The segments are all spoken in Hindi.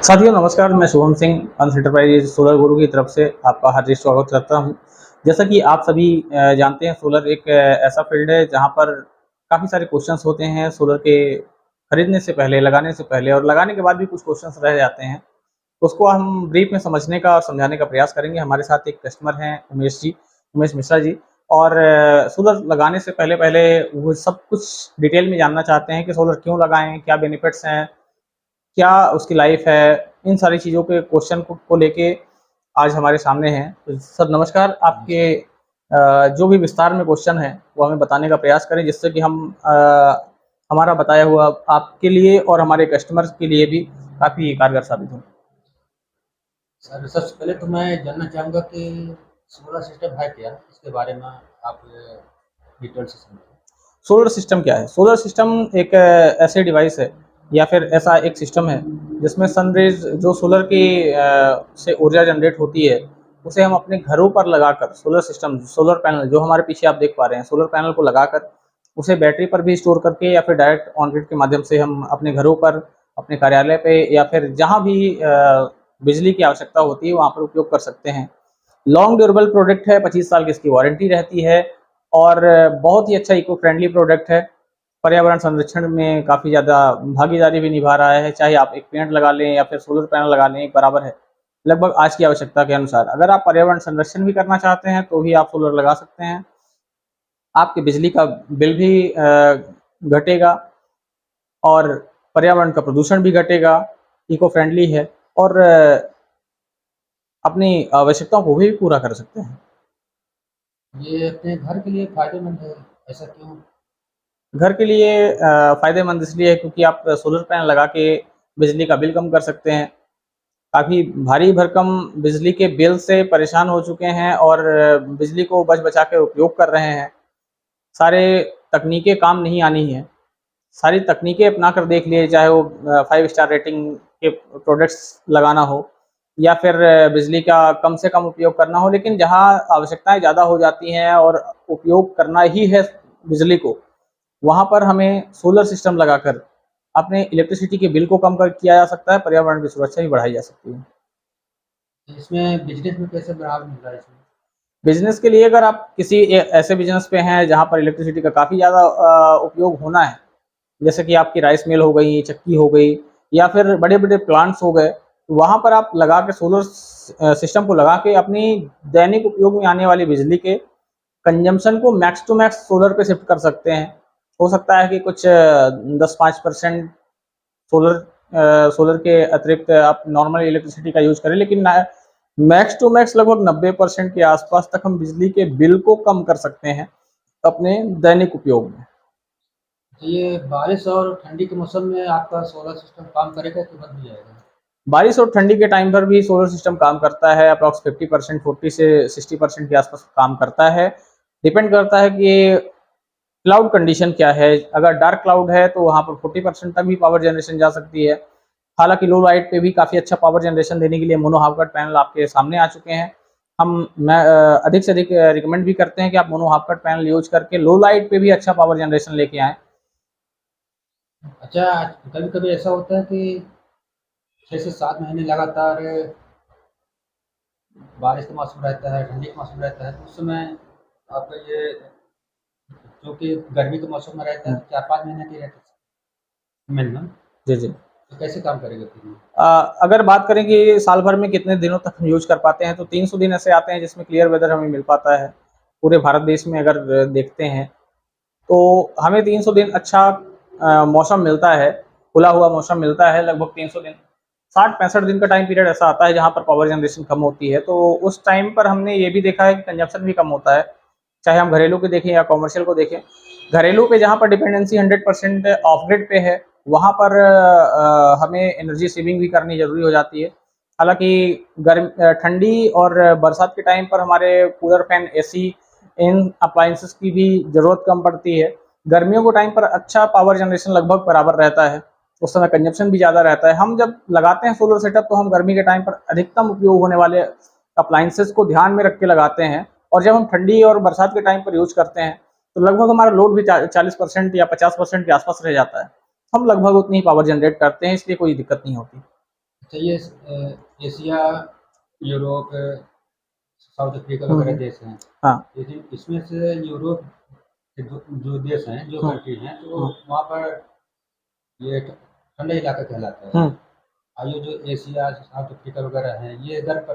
साथियों नमस्कार, मैं शुभम सिंह अंश एंटरप्राइजेज सोलर गुरु की तरफ से आपका हार्दिक स्वागत करता हूं। जैसा कि आप सभी जानते हैं, सोलर एक ऐसा फील्ड है जहां पर काफ़ी सारे क्वेश्चंस होते हैं सोलर के खरीदने से पहले, लगाने से पहले और लगाने के बाद भी कुछ क्वेश्चंस रह जाते हैं। उसको हम ब्रीफ में समझने का और समझाने का प्रयास करेंगे। हमारे साथ एक कस्टमर हैं उमेश मिश्रा जी। और सोलर लगाने से पहले वो सब कुछ डिटेल में जानना चाहते हैं कि सोलर क्यों लगाएँ, क्या बेनिफिट्स हैं, क्या उसकी लाइफ है, इन सारी चीज़ों के क्वेश्चन को लेके आज हमारे सामने हैं। तो सर नमस्कार, आपके जो भी विस्तार में क्वेश्चन है वो हमें बताने का प्रयास करें, जिससे कि हम हमारा बताया हुआ आपके लिए और हमारे कस्टमर्स के लिए भी काफ़ी कारगर साबित हो। सर, सबसे पहले तो मैं जानना चाहूँगा कि सोलर सिस्टम है क्या? इसके बारे में आप डिटेल से समझाएँ। सोलर सिस्टम क्या है? सोलर सिस्टम एक ऐसे डिवाइस है या फिर ऐसा एक सिस्टम है जिसमें सन रेज़ जो सोलर की से ऊर्जा जनरेट होती है, उसे हम अपने घरों पर लगाकर सोलर सिस्टम, सोलर पैनल जो हमारे पीछे आप देख पा रहे हैं, सोलर पैनल को लगाकर उसे बैटरी पर भी स्टोर करके या फिर डायरेक्ट ऑन ग्रिड के माध्यम से हम अपने घरों पर, अपने कार्यालय पे या फिर जहाँ भी बिजली की आवश्यकता होती है, वहाँ पर उपयोग कर सकते हैं। लॉन्ग ड्यूरेबल प्रोडक्ट है, 25 साल की इसकी वारंटी रहती है और बहुत ही अच्छा इको फ्रेंडली प्रोडक्ट है। पर्यावरण संरक्षण में काफ़ी ज़्यादा भागीदारी भी निभा रहा है, चाहे आप एक पेड़ लगा लें या फिर सोलर पैनल लगा लें, एक बराबर है। लगभग आज की आवश्यकता के अनुसार अगर आप पर्यावरण संरक्षण भी करना चाहते हैं, तो भी आप सोलर लगा सकते हैं। आपके बिजली का बिल भी घटेगा और पर्यावरण का प्रदूषण भी घटेगा, इको फ्रेंडली है और अपनी आवश्यकताओं को भी पूरा कर सकते हैं। ये अपने घर के लिए फ़ायदेमंद है, ऐसा क्यों? घर के लिए फ़ायदेमंद इसलिए है क्योंकि आप सोलर पैनल लगा के बिजली का बिल कम कर सकते हैं। काफ़ी भारी भरकम बिजली के बिल से परेशान हो चुके हैं और बिजली को बच-बचा के उपयोग कर रहे हैं। सारे तकनीकें काम नहीं आनी हैं। सारी तकनीकें अपना कर देख लिए, चाहे वो 5 स्टार रेटिंग के प्रोडक्ट्स लगाना हो या फिर बिजली का कम से कम उपयोग करना हो, लेकिन जहाँ आवश्यकताएँ ज़्यादा हो जाती हैं और उपयोग करना ही है बिजली को, वहाँ पर हमें सोलर सिस्टम लगाकर अपने इलेक्ट्रिसिटी के बिल को कम कर किया जा सकता है, पर्यावरण की सुरक्षा भी बढ़ाई जा सकती है। इसमें बिज़नेस में कैसे लाभ मिल रहा है इसमें? बिज़नेस के लिए अगर आप किसी ऐसे बिज़नेस पे हैं जहाँ पर इलेक्ट्रिसिटी का काफ़ी ज़्यादा उपयोग होना है, जैसे कि आपकी राइस मिल हो गई, चक्की हो गई या फिर बड़े-बड़े प्लांट्स हो गए, तो वहाँ पर आप लगा के सोलर सिस्टम को लगा के अपनी दैनिक उपयोग में आने वाली बिजली के कंजम्पशन को मैक्स टू मैक्स सोलर पे शिफ्ट कर सकते हैं। हो सकता है कि कुछ 10-5% सोलर के अतिरिक्त आप नॉर्मल इलेक्ट्रिसिटी का यूज़ करें, लेकिन मैक्स टू मैक्स लगभग 90% के आसपास तक हम बिजली के बिल को कम कर सकते हैं अपने दैनिक उपयोग में। तो ये बारिश और ठंडी के मौसम में आपका सोलर सिस्टम काम करेगा कि बंद हो जाएगा? बारिश और ठंडी के टाइम पर भी सोलर सिस्टम काम करता है, अप्रॉक्स 50%, 40 से 60% के आसपास काम करता है। डिपेंड करता है कि क्लाउड कंडीशन क्या है। अगर डार्क क्लाउड है तो वहाँ पर 40% तक भी पावर जनरेशन जा सकती है। हालाँकि लो लाइट पे भी काफ़ी अच्छा पावर जनरेशन देने के लिए मोनो हाफ कट पैनल आपके सामने आ चुके हैं। मैं अधिक से अधिक रिकमेंड भी करते हैं कि आप mono half cut panel use करके लो लाइट पे भी अच्छा पावर जनरेशन लेके आएँ। अच्छा, कभी-कभी ऐसा होता है कि 6 से 7 महीने लगातार बारिश का मौसम रहता है, ठंडी का मौसम रहता है, तो उस समय आपका ये जो कि गर्मी के मौसम में रहता है हुँ, तो 4-5 महीने की रहती है मिनिमम, जी, जी। तो कैसे काम करेगा फिर ये? अगर बात करें कि साल भर में कितने दिनों तक हम यूज़ कर पाते हैं, तो 300 दिन ऐसे आते हैं जिसमें क्लियर वेदर हमें मिल पाता है। पूरे भारत देश में अगर देखते हैं, तो हमें 300 दिन अच्छा मौसम मिलता है, खुला हुआ मौसम मिलता है लगभग 300 दिन। 60-65 दिन का टाइम पीरियड ऐसा आता है जहाँ पर पावर जनरेशन कम होती है, तो उस टाइम पर हमने ये भी देखा है कि कंजम्पशन भी कम होता है, चाहे हम घरेलू को देखें या कमर्शियल को देखें। घरेलू पे जहाँ पर डिपेंडेंसी 100% ऑफ ग्रिड पे है, वहाँ पर हमें एनर्जी सेविंग भी करनी ज़रूरी हो जाती है। हालाँकि ठंडी और बरसात के टाइम पर हमारे कूलर, फैन, एसी इन अप्लायंसेस की भी ज़रूरत कम पड़ती है। गर्मियों के टाइम पर अच्छा पावर जनरेशन लगभग बराबर रहता है, उस समय कंजम्पशन भी ज़्यादा रहता है। हम जब लगाते हैं सोलर सेटअप तो हम गर्मी के टाइम पर अधिकतम उपयोग होने वाले अप्लायंसेस को ध्यान में रख के लगाते हैं और जब हम ठंडी और बरसात के टाइम पर यूज़ करते हैं, तो लगभग हमारा लोड भी 40% या 50% के आसपास रह जाता है। हम लगभग उतनी ही पावर जनरेट करते हैं, इसलिए कोई दिक्कत नहीं होती। अच्छा, ये एशिया, यूरोप, साउथ अफ्रीका वगैरह देश हैं। हाँ। लेकिन इसमें से यूरोप के जो जो देश हैं, जो हाँ। कंट्री हैं, तो हाँ। वहाँ पर ये ठंडा इलाका कहलाता है। हम्म। और ये जो एशिया, साउथ अफ्रीका वगैरह हैं, ये गर्म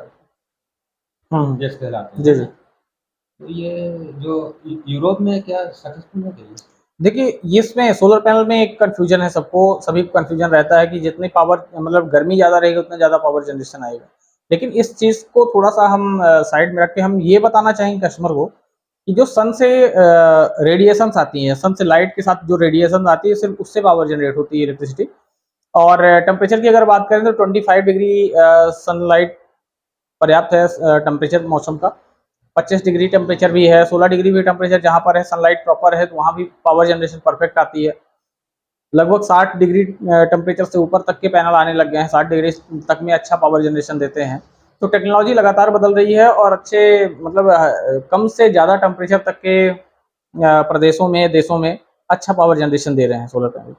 हम्म। देश कहलाते हैं, जी है जी। ना? तो ये जो यूरोप में क्या सक्सेसफुल है क्या ये? देखिए, ये इसमें सोलर पैनल में एक कन्फ्यूजन है, सबको सभी को कन्फ्यूजन रहता है कि जितनी पावर मतलब गर्मी ज़्यादा रहेगी उतना ज़्यादा पावर जनरेशन आएगा। लेकिन इस चीज़ को थोड़ा-सा हम साइड में रख के हम ये बताना चाहेंगे कस्टमर को कि जो सन से रेडिएशंस आती हैं, सन से लाइट के साथ जो रेडिएशंस आती है सिर्फ़ उससे पावर जनरेट होती है इलेक्ट्रिसिटी। और टेम्परेचर की अगर बात करें तो 25 डिग्री सनलाइट पर्याप्त है टेम्परेचर मौसम का। 25 डिग्री टेम्परेचर भी है, 16 डिग्री भी टेम्परेचर जहाँ पर है सनलाइट प्रॉपर है तो वहाँ भी पावर जनरेशन परफेक्ट आती है। लगभग 60 डिग्री टेम्परेचर से ऊपर तक के पैनल आने लग गए हैं, 60 डिग्री तक में अच्छा पावर जनरेशन देते हैं। तो टेक्नोलॉजी लगातार बदल रही है और अच्छे मतलब कम से ज़्यादा टेम्परेचर तक के प्रदेशों में, देशों में अच्छा पावर जनरेशन दे रहे हैं सोलर पैनल।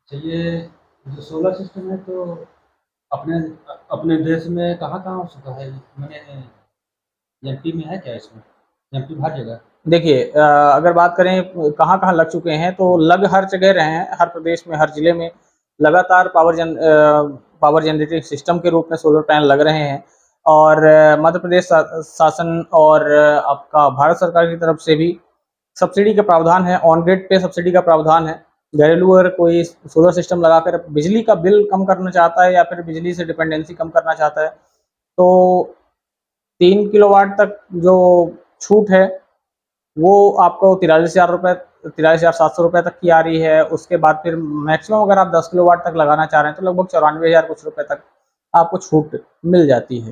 अच्छा, ये जो सोलर सिस्टम है, तो अपने अपने देश में कहाँ-कहाँ हो चुका है? मैंने एमपी में है क्या इसमें? एमपी में हर जगह? देखिए अगर बात करें कहाँ-कहाँ लग चुके हैं तो लग हर जगह रहे हैं, हर प्रदेश में, हर जिले में लगातार पावर जनरेटिंग सिस्टम के रूप में सोलर पैनल लग रहे हैं। और मध्य प्रदेश शासन और आपका भारत सरकार की तरफ से भी सब्सिडी का प्रावधान है, ऑन ग्रिड पे सब्सिडी का प्रावधान है। घरेलू अगर कोई सोलर सिस्टम लगाकर बिजली का बिल कम करना चाहता है या फिर बिजली से डिपेंडेंसी कम करना चाहता है, तो 3 किलोवाट तक जो छूट है वो आपको 43,000 रुपए 43,700 रुपए तक की आ रही है। उसके बाद फिर मैक्सिमम अगर आप 10 किलोवाट तक लगाना चाह रहे हैं तो लगभग 94,000 कुछ रुपए तक आपको छूट मिल जाती है।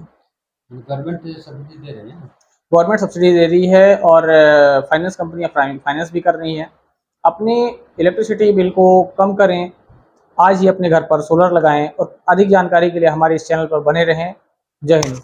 गवर्नमेंट सब्सिडी दे रहे हैं? गवर्नमेंट सब्सिडी दे रही है और फाइनेंस कंपनियां फाइनेंस भी कर रही हैं। अपने इलेक्ट्रिसिटी बिल को कम करें, आज ही अपने घर पर सोलर लगाएं और अधिक जानकारी के लिए हमारे इस चैनल पर बने रहें। जय हिंद।